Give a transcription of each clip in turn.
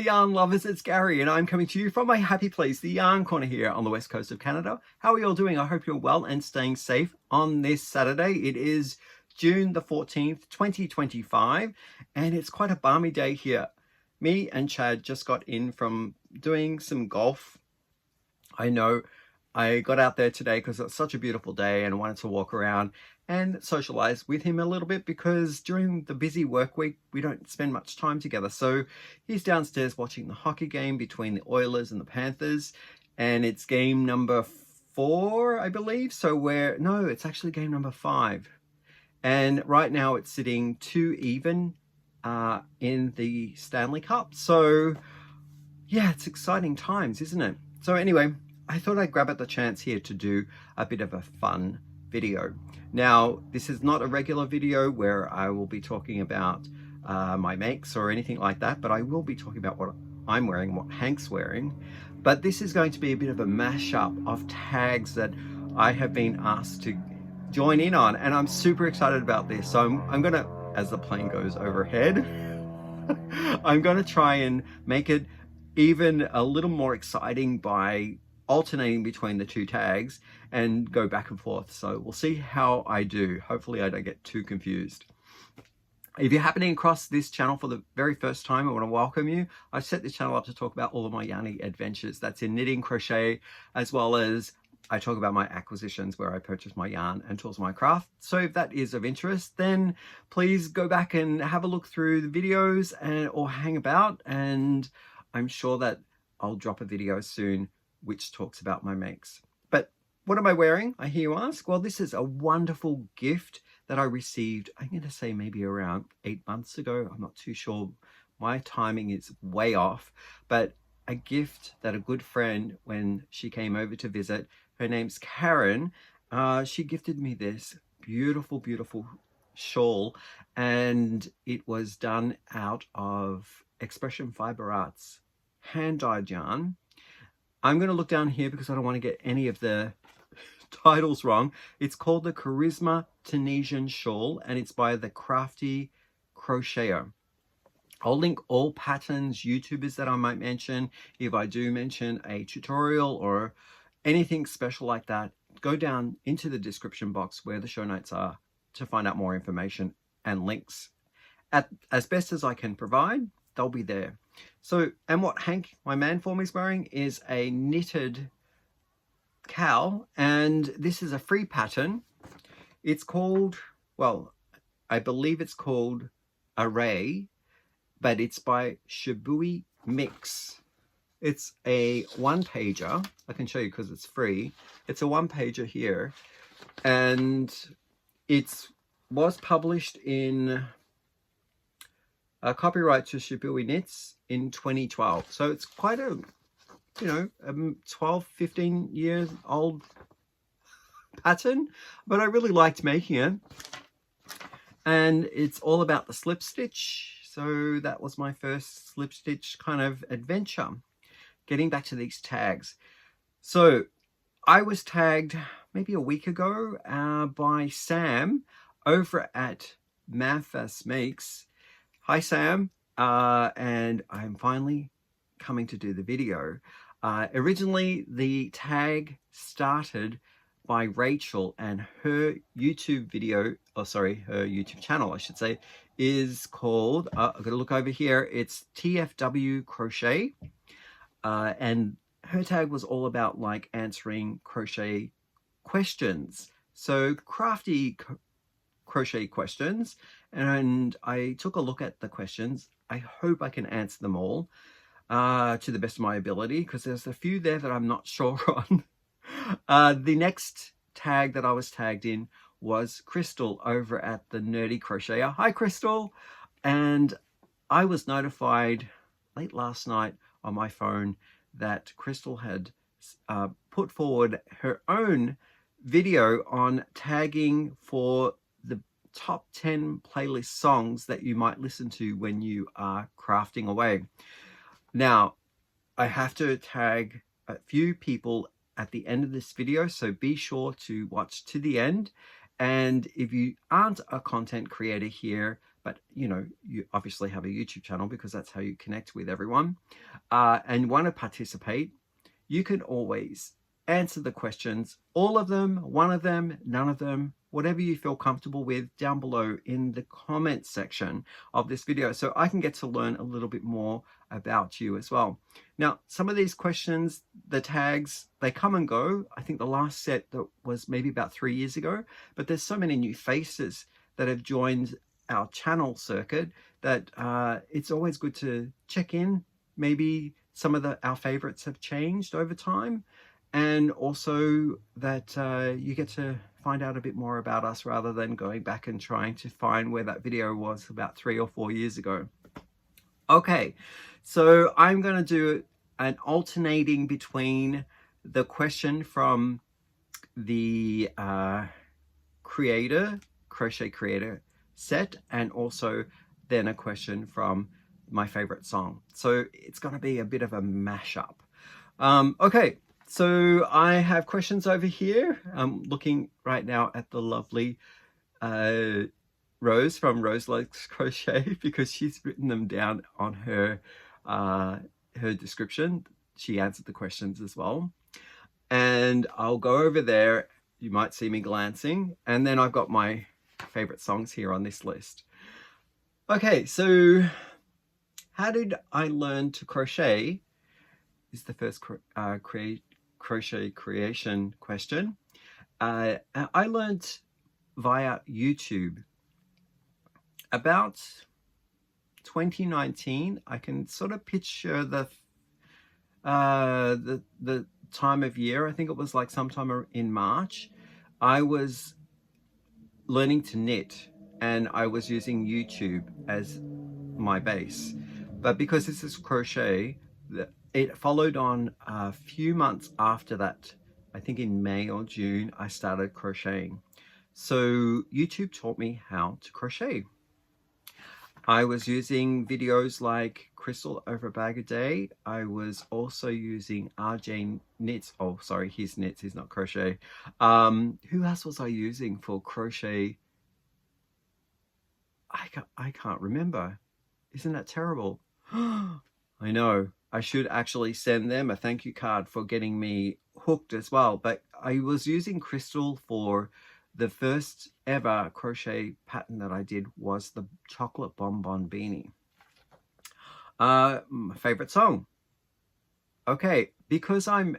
yarn lovers, it's Gary and I'm coming to you from my happy place, the Yarn Corner here on the west coast of Canada. How are you all doing? I hope you're well and staying safe on this Saturday. It is June the 14th, 2025, and it's quite a balmy day here. Me and Chad just got in from doing some golf. I know I got out there today because it's such a beautiful day and wanted to walk around and socialize with him a little bit, because during the busy work week we don't spend much time together. So he's downstairs watching the hockey game between the Oilers and the Panthers, and it's game number 4, I believe. So it's actually game number 5, and right now it's sitting 2 even in the Stanley Cup. So yeah, it's exciting times, isn't it? So anyway, I thought I'd grab at the chance here to do a bit of a fun video. Now, this is not a regular video where I will be talking about my makes or anything like that, but I will be talking about what I'm wearing, what Hank's wearing. But this is going to be a bit of a mashup of tags that I have been asked to join in on, and I'm super excited about this. So I'm gonna, as the plane goes overhead, I'm gonna try and make it even a little more exciting by alternating between the 2 tags and go back and forth. So we'll see how I do. Hopefully I don't get too confused. If you're happening across this channel for the very first time, I want to welcome you. I set this channel up to talk about all of my yarny adventures. That's in knitting, crochet, as well as I talk about my acquisitions where I purchase my yarn and tools of my craft. So if that is of interest, then please go back and have a look through the videos or hang about, and I'm sure that I'll drop a video soon which talks about my makes. But what am I wearing, I hear you ask? Well, this is a wonderful gift that I received, I'm going to say maybe around 8 months ago. I'm not too sure. My timing is way off, but a gift that a good friend, when she came over to visit, her name's Karen, she gifted me this beautiful, beautiful shawl, and it was done out of Expression Fiber Arts hand-dyed yarn. I'm going to look down here because I don't want to get any of the titles wrong. It's called the Charisma Tunisian Shawl, and it's by the Crafty Crocheter. I'll link all patterns, YouTubers that I might mention. If I do mention a tutorial or anything special like that, go down into the description box where the show notes are to find out more information and links. As best as I can provide, they'll be there. So, and what Hank, my man for me, is wearing is a knitted cowl, and this is a free pattern. It's called, well, I believe it's called Array, but it's by Shibui Mix. It's a 1-pager. I can show you because it's free. It's a 1-pager here, and it was published in copyright to Shibui Knits in 2012. So it's quite a, 12, 15 years old pattern, but I really liked making it. And it's all about the slip stitch. So that was my first slip stitch kind of adventure. Getting back to these tags. So I was tagged maybe a week ago by Sam over at Manfas Makes. Hi Sam, and I'm finally coming to do the video. Originally the tag started by Rachel, and her YouTube video, her YouTube channel I should say, is called, I've got to look over here, it's TFW Crochet, and her tag was all about like answering crochet questions. So crafty crochet questions, and I took a look at the questions. I hope I can answer them all to the best of my ability, because there's a few there that I'm not sure on. The next tag that I was tagged in was Crystal over at the Nerdy Crocheter. Hi Crystal. And I was notified late last night on my phone that Crystal had put forward her own video on tagging for the top 10 playlist songs that you might listen to when you are crafting away. Now, I have to tag a few people at the end of this video, so be sure to watch to the end. And if you aren't a content creator here, but you obviously have a YouTube channel because that's how you connect with everyone, and want to participate, you can always answer the questions, all of them, one of them, none of them, whatever you feel comfortable with, down below in the comments section of this video, so I can get to learn a little bit more about you as well. Now, some of these questions, the tags, they come and go. I think the last set that was maybe about 3 years ago, but there's so many new faces that have joined our channel circuit that it's always good to check in. Maybe some of our favorites have changed over time, and also that you get to find out a bit more about us rather than going back and trying to find where that video was about 3 or 4 years ago. Okay, so I'm going to do an alternating between the question from the Crochet Creator set, and also then a question from my favorite song. So it's going to be a bit of a mashup. Okay, so I have questions over here. I'm looking right now at the lovely Rose from Rose Likes Crochet, because she's written them down on her description. She answered the questions as well, and I'll go over there. You might see me glancing, and then I've got my favorite songs here on this list. Okay, so how did I learn to crochet is the first crochet creation question. I learned via YouTube about 2019. I can sort of picture the time of year. I think it was like sometime in March. I was learning to knit, and I was using YouTube as my base. But because this is crochet, it followed on a few months after that. I think in May or June, I started crocheting. So YouTube taught me how to crochet. I was using videos like Crystal Over a Bag a Day. I was also using RJ Knits. Oh, sorry, he's knits, he's not crochet. Who else was I using for crochet? I can't remember. Isn't that terrible? I know. I should actually send them a thank you card for getting me hooked as well. But I was using Crystal for the first ever crochet pattern that I did was the chocolate bonbon beanie. My favorite song. Okay, because I'm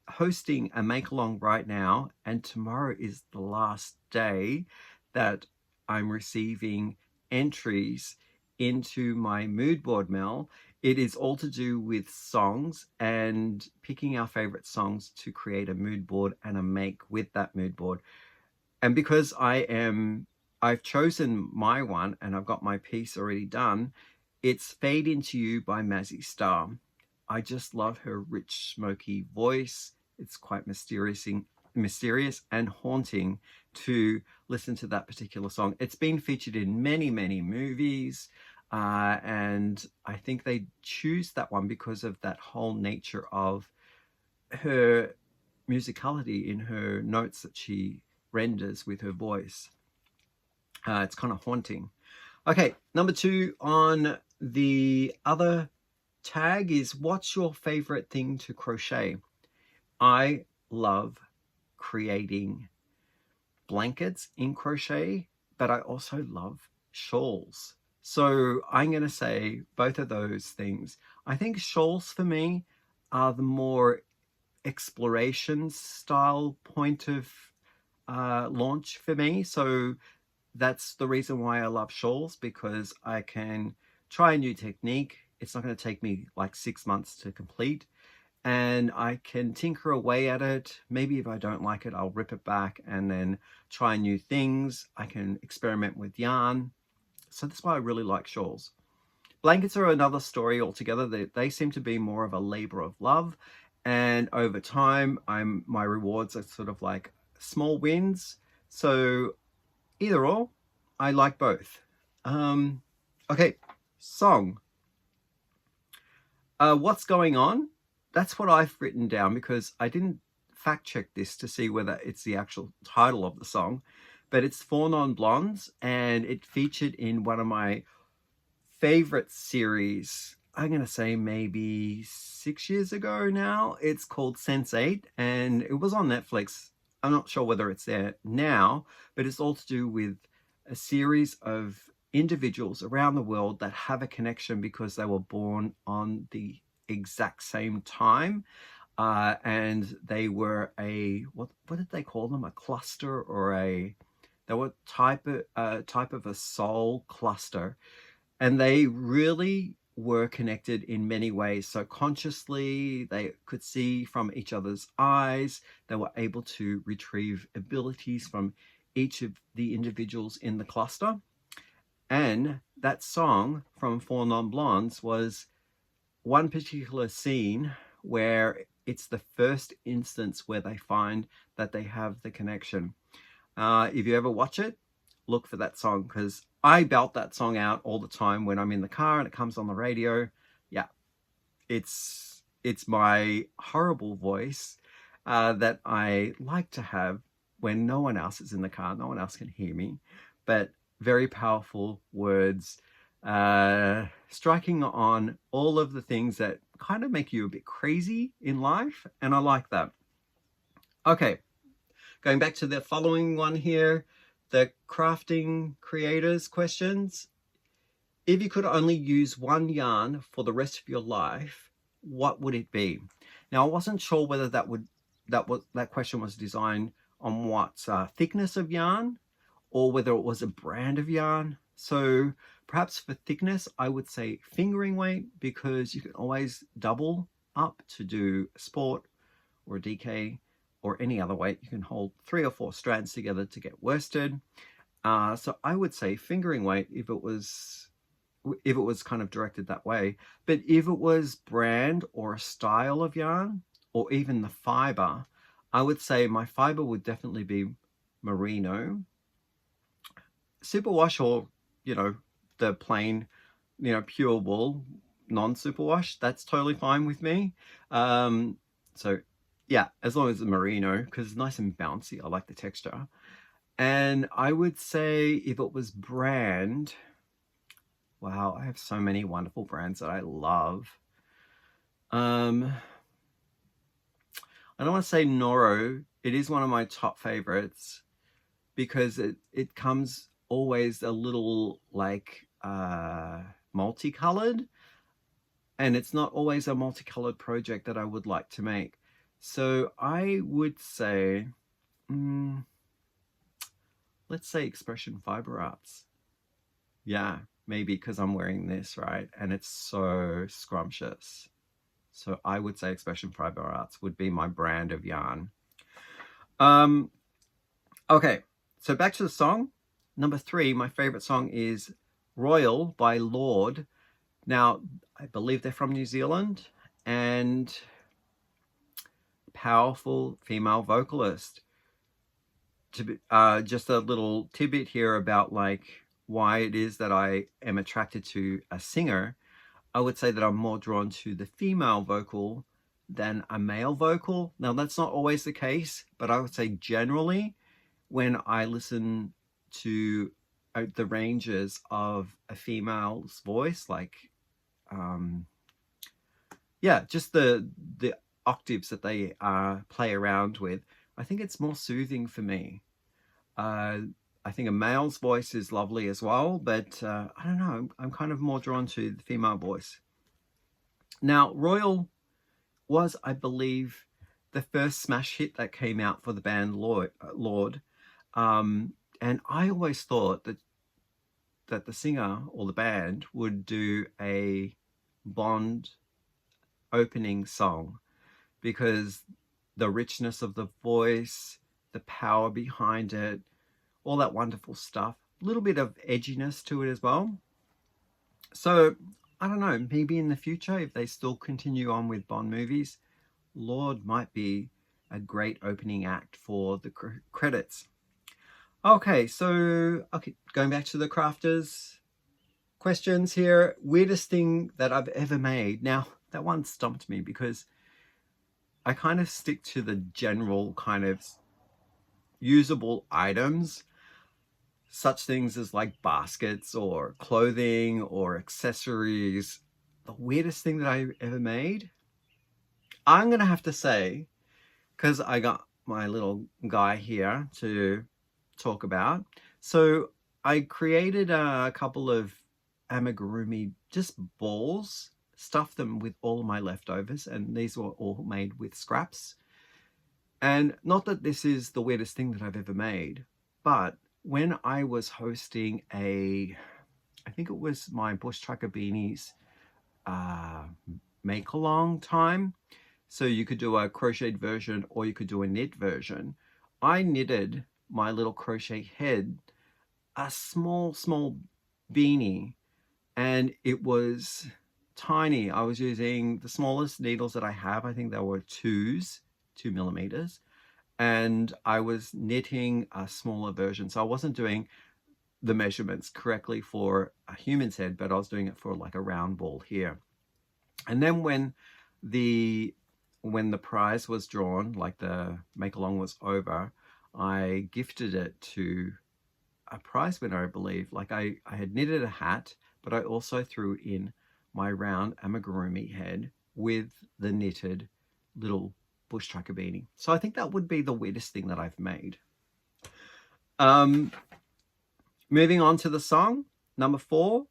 hosting a make along right now, and tomorrow is the last day that I'm receiving entries into my mood board mail. It is all to do with songs and picking our favorite songs to create a mood board and a make with that mood board. And because I've chosen my one and I've got my piece already done, it's Fade Into You by Mazzy Star. I just love her rich, smoky voice. It's quite mysterious and haunting to listen to that particular song. It's been featured in many, many movies. And I think they choose that one because of that whole nature of her musicality in her notes that she renders with her voice. It's kind of haunting. Okay, number 2 on the other tag is, what's your favorite thing to crochet? I love creating blankets in crochet, but I also love shawls. So I'm going to say both of those things. I think shawls for me are the more exploration style point of launch for me. So that's the reason why I love shawls, because I can try a new technique. It's not going to take me like 6 months to complete, and I can tinker away at it. Maybe if I don't like it, I'll rip it back and then try new things. I can experiment with yarn. So that's why I really like shawls. Blankets are another story altogether. They seem to be more of a labor of love, and over time my rewards are sort of like small wins. So either or, I like both. Okay, song. What's Going On? That's what I've written down because I didn't fact check this to see whether it's the actual title of the song. but it's Four Non-Blondes, and it featured in one of my favorite series. I'm going to say maybe 6 years ago now. It's called Sense8, and it was on Netflix. I'm not sure whether it's there now, but it's all to do with a series of individuals around the world that have a connection because they were born on the exact same time. And they were what did they call them? A cluster, or they were type of a soul cluster. And they really were connected in many ways. So consciously, they could see from each other's eyes. They were able to retrieve abilities from each of the individuals in the cluster. And that song from Four Non-Blondes was one particular scene where it's the first instance where they find that they have the connection. If you ever watch it, look for that song, because I belt that song out all the time when I'm in the car and it comes on the radio. Yeah, it's my horrible voice that I like to have when no one else is in the car, no one else can hear me, but very powerful words, striking on all of the things that kind of make you a bit crazy in life, and I like that. Okay, going back to the following one here, the crafting creators questions. If you could only use one yarn for the rest of your life, what would it be? Now, I wasn't sure whether that question was designed on what thickness of yarn, or whether it was a brand of yarn. So perhaps for thickness, I would say fingering weight, because you can always double up to do a sport or a DK or any other weight. You can hold 3 or 4 strands together to get worsted. So I would say fingering weight if it was kind of directed that way. But if it was brand or a style of yarn, or even the fiber, I would say my fiber would definitely be merino, superwash, or the plain pure wool, non-superwash. That's totally fine with me. So yeah, as long as it's merino, because it's nice and bouncy. I like the texture. And I would say if it was brand, wow, I have so many wonderful brands that I love. I don't want to say Noro. It is one of my top favorites because it comes always a little like multicolored, and it's not always a multicolored project that I would like to make. So I would say, let's say Expression Fiber Arts. Yeah, maybe because I'm wearing this, right? And it's so scrumptious. So I would say Expression Fiber Arts would be my brand of yarn. Okay, so back to the song. Number 3, my favorite song is Royal by Lorde. Now, I believe they're from New Zealand, and powerful female vocalist. Just a little tidbit here about like why it is that I am attracted to a singer. I would say that I'm more drawn to the female vocal than a male vocal. Now, that's not always the case, but I would say generally when I listen to the ranges of a female's voice, like yeah, just the octaves that they play around with, I think it's more soothing for me. I think a male's voice is lovely as well, but I don't know, I'm kind of more drawn to the female voice. Now, Royal was, I believe, the first smash hit that came out for the band Lorde. And I always thought that the singer or the band would do a Bond opening song, because the richness of the voice, the power behind it, all that wonderful stuff, a little bit of edginess to it as well. So I don't know, maybe in the future, if they still continue on with Bond movies, Lorde might be a great opening act for the credits. Okay, so going back to the crafters questions here. Weirdest thing that I've ever made. Now, that one stumped me because I kind of stick to the general kind of usable items. such things as like baskets or clothing or accessories. The weirdest thing that I ever made, I'm gonna have to say, because I got my little guy here to talk about. So I created a couple of amigurumi, just balls, stuffed them with all of my leftovers, and these were all made with scraps. And not that this is the weirdest thing that I've ever made, but when I was hosting I think it was my Bush Tracker Beanies make along time, so you could do a crocheted version or you could do a knit version. I knitted my little crochet head a small beanie, and it was tiny. I was using the smallest needles that I have. I think they were 2 millimeters, and I was knitting a smaller version. So I wasn't doing the measurements correctly for a human's head, but I was doing it for like a round ball here. And then when the prize was drawn, like the make along was over, I gifted it to a prize winner, I believe. Like I had knitted a hat, but I also threw in my round amigurumi head with the knitted little Bush Tracker beanie. So I think that would be the weirdest thing that I've made. Moving on to the song, number 4,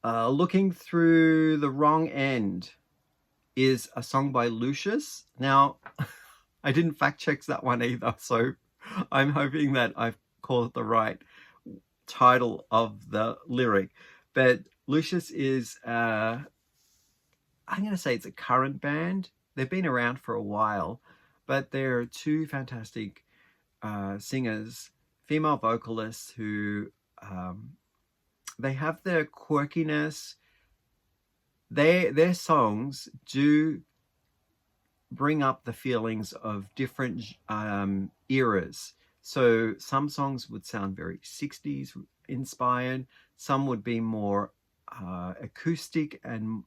Looking Through the Wrong End is a song by Lucius. Now, I didn't fact check that one either, so I'm hoping that I've called it the right title of the lyric. But Lucius is, I'm going to say it's a current band. They've been around for a while, but they're 2 fantastic singers, female vocalists who they have their quirkiness. Their songs do bring up the feelings of different eras. So some songs would sound very 60s inspired. Some would be more acoustic and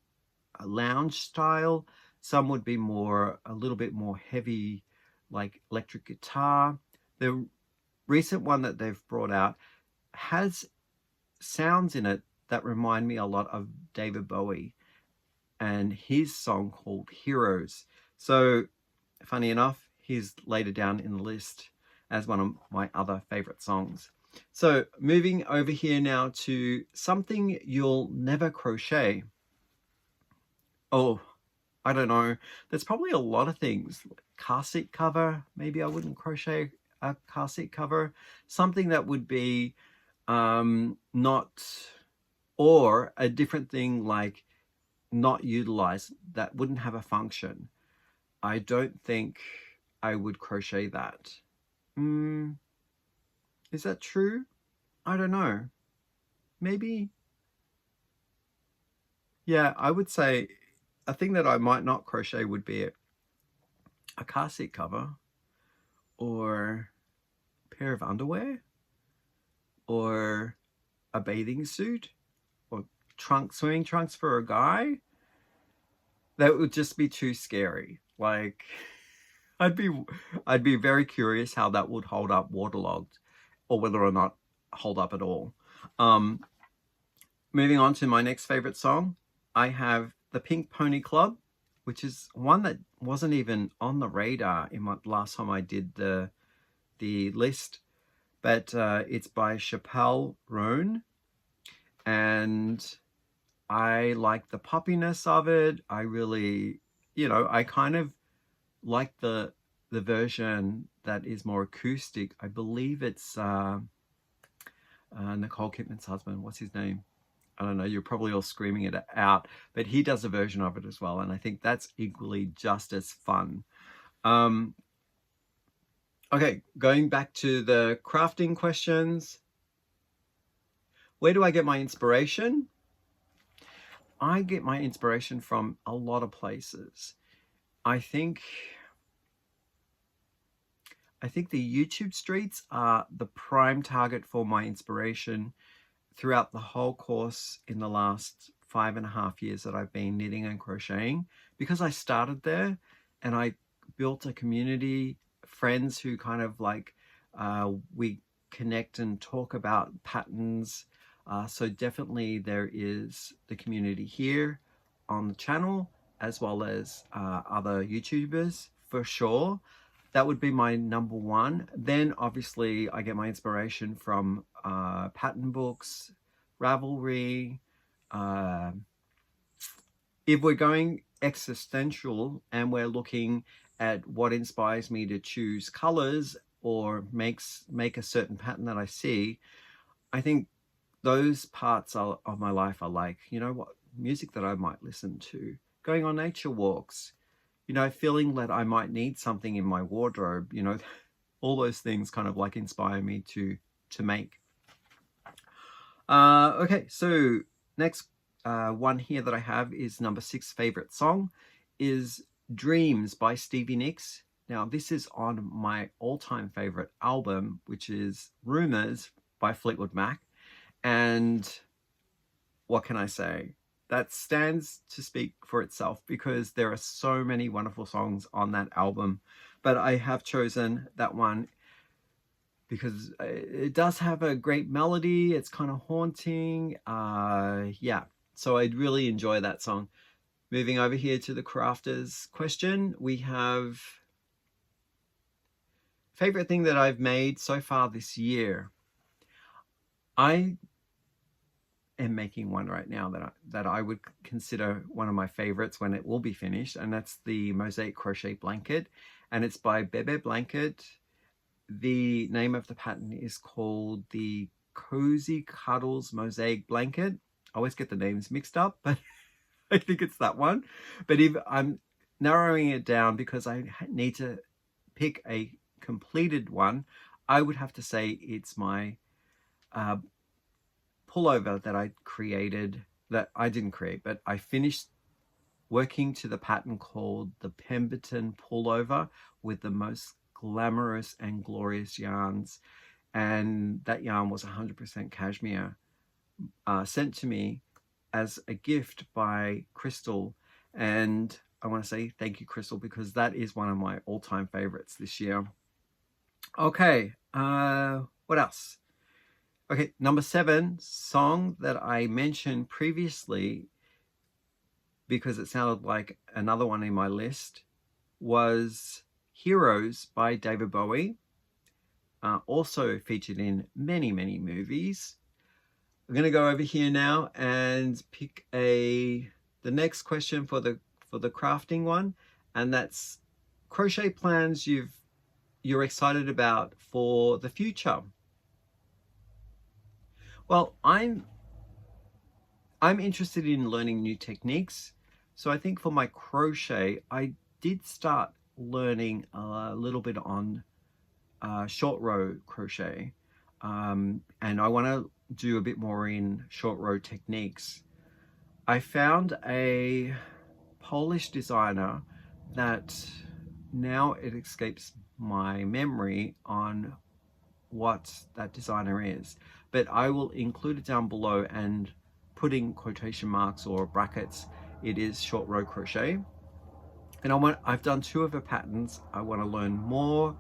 lounge style. Some would be a little bit more heavy, like electric guitar. The recent one that they've brought out has sounds in it that remind me a lot of David Bowie and his song called Heroes. So funny enough, he's later down in the list as one of my other favorite songs. So moving over here now to Something You'll Never Crochet. Oh, I don't know. There's probably a lot of things. Car seat cover. Maybe I wouldn't crochet a car seat cover. Something that would be not, or a different thing like not utilized, that wouldn't have a function. I don't think I would crochet that. Is that true? I don't know. Maybe. Yeah, I would say a thing that I might not crochet would be a car seat cover, or a pair of underwear, or a bathing suit, or swimming trunks for a guy. That would just be too scary. Like, I'd be very curious how that would hold up waterlogged, or whether or not hold up at all. Moving on to my next favorite song, I have the Pink Pony Club, which is one that wasn't even on the radar in my last time I did the list, but it's by Chappelle Roan, and I like the poppiness of it. I really, I kind of like the version that is more acoustic. I believe it's Nicole Kidman's husband. What's his name? I don't know. You're probably all screaming it out, but he does a version of it as well, and I think that's equally just as fun. Okay, going back to the crafting questions. Where do I get my inspiration? I get my inspiration from a lot of places. I think the YouTube streets are the prime target for my inspiration throughout the whole course in the last 5.5 years that I've been knitting and crocheting, because I started there and I built a community, friends who kind of like, we connect and talk about patterns. So definitely there is the community here on the channel, as well as other YouTubers for sure. That would be my number one. Then obviously I get my inspiration from pattern books, Ravelry. If we're going existential and we're looking at what inspires me to choose colors or make a certain pattern that I see, I think those parts of my life are like, you know what, music that I might listen to, going on nature walks, you know, feeling that I might need something in my wardrobe, you know, all those things kind of like inspire me to make. Okay, so next one here that I have is number 6 favorite song is Dreams by Stevie Nicks. Now this is on my all-time favorite album, which is Rumours by Fleetwood Mac. And what can I say? That stands to speak for itself because there are so many wonderful songs on that album. But I have chosen that one because it does have a great melody. It's kind of haunting. Yeah, so I really enjoy that song. Moving over here to the crafters question, we have favorite thing that I've made so far this year. I am making one right now that I would consider one of my favorites when it will be finished, and that's the Mosaic Crochet Blanket, and it's by Bebe Blanket. The name of the pattern is called the Cozy Cuddles Mosaic Blanket. I always get the names mixed up, but I think it's that one. But if I'm narrowing it down because I need to pick a completed one, I would have to say it's my pullover that I created, that I didn't create, but I finished working to the pattern called the Pemberton Pullover with the most glamorous and glorious yarns, and that yarn was 100% cashmere, sent to me as a gift by Crystal. And I want to say thank you, Crystal, because that is one of my all-time favorites this year. Okay, what else? Okay, number 7 song that I mentioned previously because it sounded like another one in my list was Heroes by David Bowie, also featured in many, many movies. I'm going to go over here now and pick the next question for the crafting one, and that's crochet plans you're excited about for the future. Well, I'm interested in learning new techniques. So I think for my crochet, I did start learning a little bit on short row crochet. And I want to do a bit more in short row techniques. I found a Polish designer that now it escapes my memory on what that designer is, but I will include it down below and putting quotation marks or brackets. It is short row crochet, and I've done 2 of her patterns. I want to learn more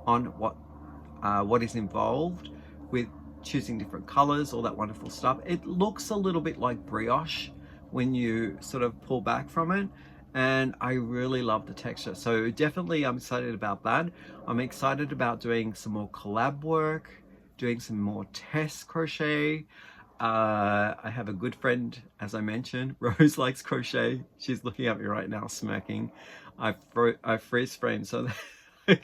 on what is involved with choosing different colors, all that wonderful stuff. It looks a little bit like brioche when you sort of pull back from it, and I really love the texture. So definitely I'm excited about that. I'm excited about doing some more collab work, doing some more test crochet. I have a good friend, as I mentioned, Rose likes crochet. She's looking at me right now smirking. I freeze frame so that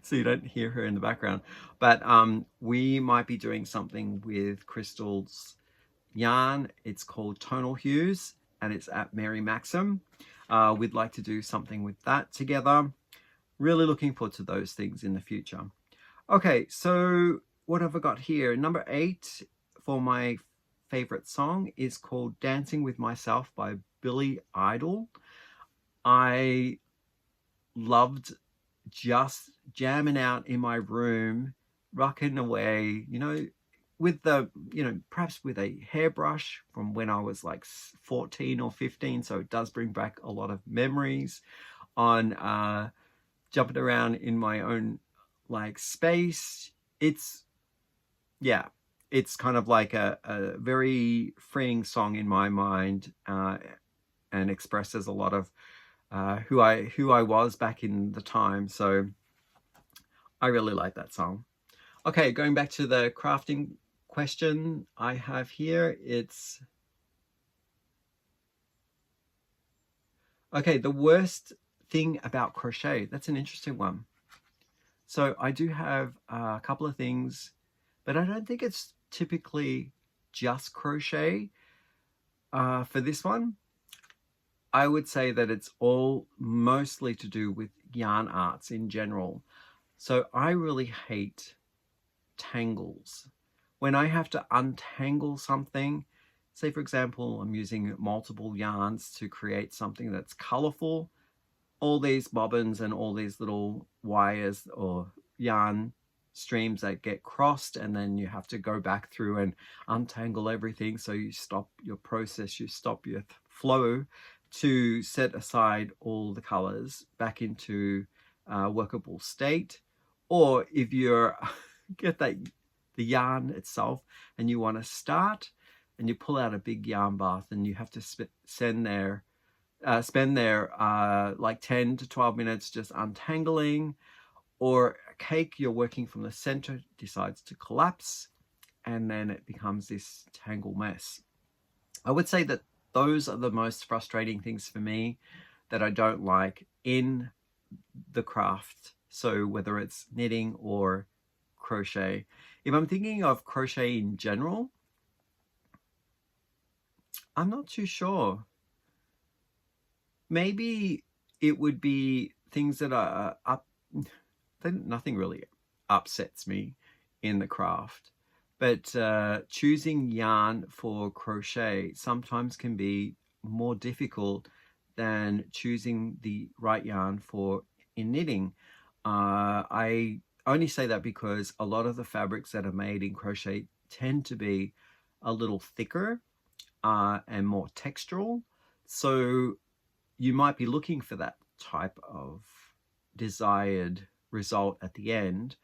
so you don't hear her in the background. But we might be doing something with Crystal's yarn. It's called Tonal Hues, and it's at Mary Maxim. We'd like to do something with that together. Really looking forward to those things in the future. Okay, so what have I got here? Number 8 for my favorite song is called Dancing with Myself by Billy Idol. I loved just jamming out in my room, rocking away, you know, with perhaps with a hairbrush from when I was like 14 or 15. So it does bring back a lot of memories on jumping around in my own like space. It's yeah, it's kind of like a very freeing song in my mind, and expresses a lot of who I was back in the time. So I really like that song. Okay, going back to the crafting question I have here, it's okay, the worst thing about crochet. That's an interesting one. So I do have a couple of things, but I don't think it's typically just crochet for this one. I would say that it's all mostly to do with yarn arts in general. So I really hate tangles. When I have to untangle something, say for example, I'm using multiple yarns to create something that's colorful, all these bobbins and all these little wires or yarn streams that get crossed, and then you have to go back through and untangle everything. So you stop your process, you stop your flow to set aside all the colors back into a workable state. Or if you're get that the yarn itself and you want to start and you pull out a big yarn bath and you have to spend there like 10 to 12 minutes just untangling, or a cake you're working from the center decides to collapse and then it becomes this tangle mess. I would say that those are the most frustrating things for me that I don't like in the craft. So whether it's knitting or crochet, if I'm thinking of crochet in general, I'm not too sure. Maybe it would be things that are up. Nothing really upsets me in the craft, but choosing yarn for crochet sometimes can be more difficult than choosing the right yarn for in knitting. I only say that because a lot of the fabrics that are made in crochet tend to be a little thicker and more textural. So you might be looking for that type of desired result at the end.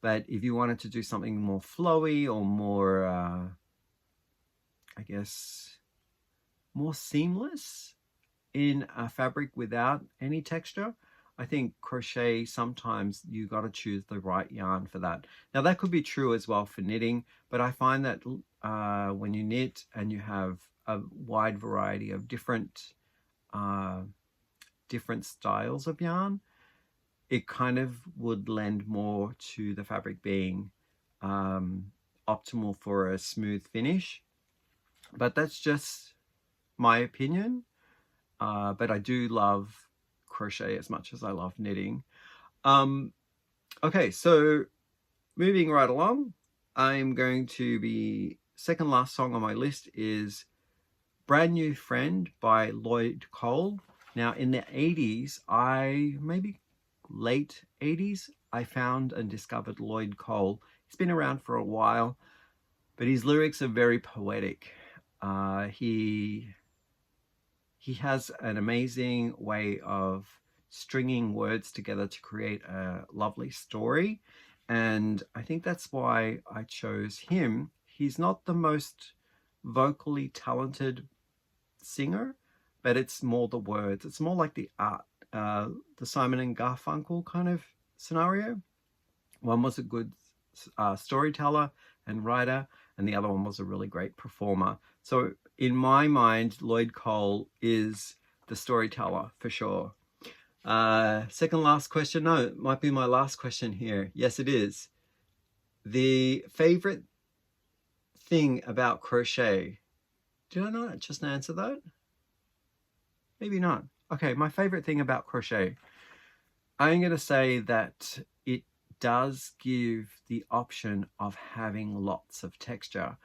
But if you wanted to do something more flowy or more, I guess, more seamless in a fabric without any texture, I think crochet, sometimes you got to choose the right yarn for that. Now that could be true as well for knitting, but I find that when you knit and you have a wide variety of different styles of yarn, it kind of would lend more to the fabric being optimal for a smooth finish. But that's just my opinion. But I do love crochet as much as I love knitting. Okay, so moving right along, I'm going to be second last song on my list is Brand New Friend by Lloyd Cole. Now in the 80s, maybe late 80s, I found and discovered Lloyd Cole. He's been around for a while, but his lyrics are very poetic. He has an amazing way of stringing words together to create a lovely story. And I think that's why I chose him. He's not the most vocally talented singer, but it's more the words. It's more like the art, the Simon and Garfunkel kind of scenario. One was a good storyteller and writer, and the other one was a really great performer. So in my mind, Lloyd Cole is the storyteller for sure. Second last question. No, it might be my last question here. Yes, it is. The favorite thing about crochet. Did I not just answer that? Maybe not. Okay, my favorite thing about crochet. I'm going to say that it does give the option of having lots of texture,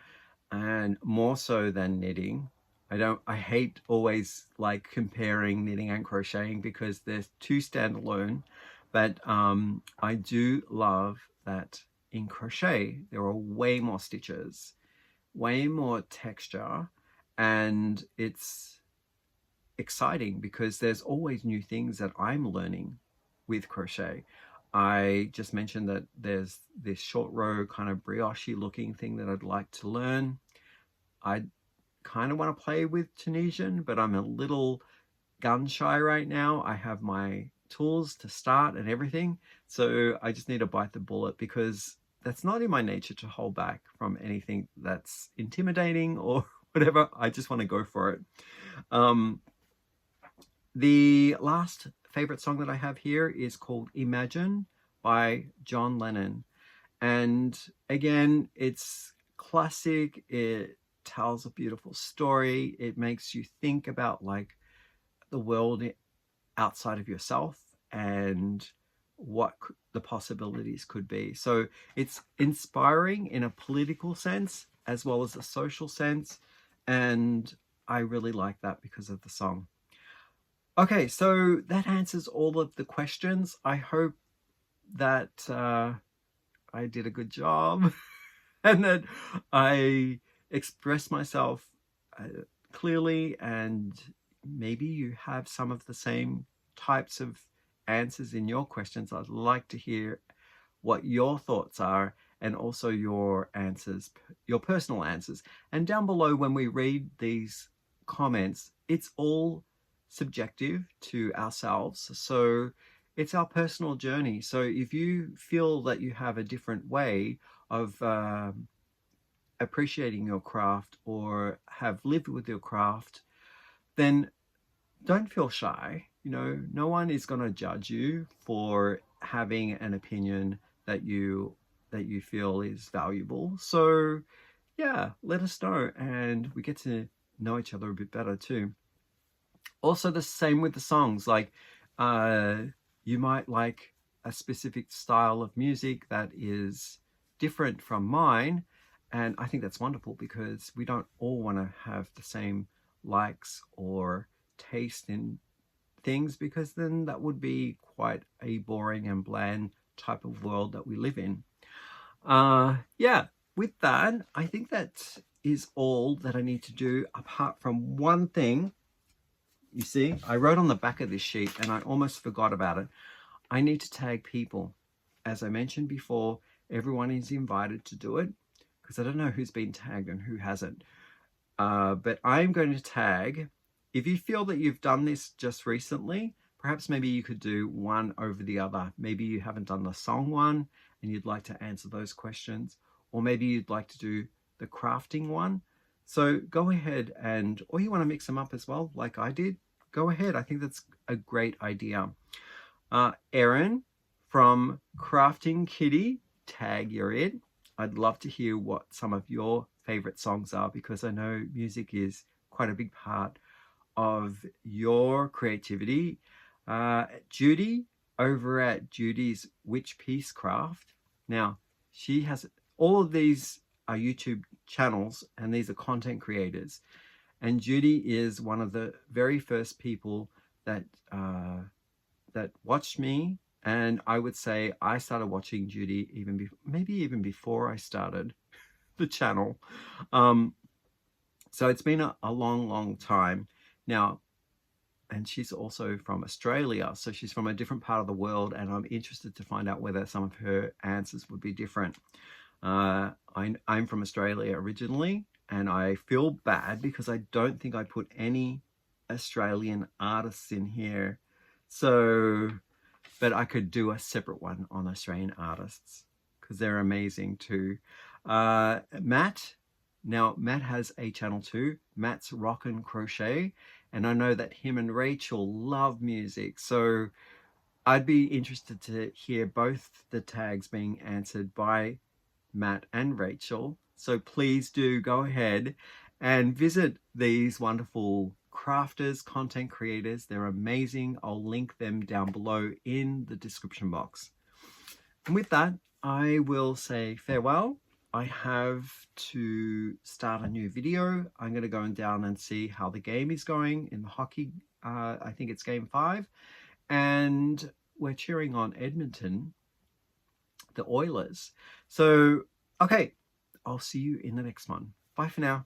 and more so than knitting. I hate always like comparing knitting and crocheting because they're two standalone, but I do love that in crochet there are way more stitches, way more texture, and it's exciting because there's always new things that I'm learning with crochet. I just mentioned that there's this short row kind of brioche looking thing that I'd like to learn. I kind of want to play with Tunisian, but I'm a little gun shy right now. I have my tools to start and everything, so I just need to bite the bullet, because that's not in my nature to hold back from anything that's intimidating or whatever. I just want to go for it. The last favorite song that I have here is called Imagine by John Lennon. And again, it's classic. It tells a beautiful story. It makes you think about like the world outside of yourself and what the possibilities could be. So it's inspiring in a political sense as well as a social sense. And I really like that because of the song. Okay, so that answers all of the questions. I hope that I did a good job and that I expressed myself clearly, and maybe you have some of the same types of answers in your questions. I'd like to hear what your thoughts are, and also your answers, your personal answers. And down below, when we read these comments, it's all subjective to ourselves. So it's our personal journey. So if you feel that you have a different way of appreciating your craft or have lived with your craft, then don't feel shy. You know, no one is going to judge you for having an opinion that you feel is valuable. So yeah, let us know, and we get to know each other a bit better too. Also, the same with the songs. Like you might like a specific style of music that is different from mine, and I think that's wonderful, because we don't all want to have the same likes or taste in things, because then that would be quite a boring and bland type of world that we live in. Yeah, with that, I think that is all that I need to do, apart from one thing. You see, I wrote on the back of this sheet and I almost forgot about it. I need to tag people. As I mentioned before, everyone is invited to do it, because I don't know who's been tagged and who hasn't. But I'm going to tag. If you feel that you've done this just recently, perhaps maybe you could do one over the other. Maybe you haven't done the song one and you'd like to answer those questions, or maybe you'd like to do the crafting one. So go ahead, and, or you want to mix them up as well, like I did, go ahead. I think that's a great idea. Erin from Crafting Kitty, tag you're it. I'd love to hear what some of your favorite songs are, because I know music is quite a big part of your creativity. Judy over at Judy's Witch Piece Craft. Now, she has all of these are YouTube channels, and these are content creators. And Judy is one of the very first people that that watched me. And I would say I started watching Judy maybe even before I started the channel. So it's been a long, long time now. And she's also from Australia, so she's from a different part of the world, and I'm interested to find out whether some of her answers would be different. I'm from Australia originally, and I feel bad because I don't think I put any Australian artists in here. So, but I could do a separate one on Australian artists, because they're amazing too. Matt. Now, Matt has a channel too, Matt's Rock and Crochet, and I know that him and Rachel love music, so I'd be interested to hear both the tags being answered by Matt and Rachel. So please do go ahead and visit these wonderful crafters, content creators. They're amazing. I'll link them down below in the description box. And with that, I will say farewell. I have to start a new video. I'm going to go down and see how the game is going in the hockey. I think it's game 5. And we're cheering on Edmonton, the Oilers. So, okay, I'll see you in the next one. Bye for now.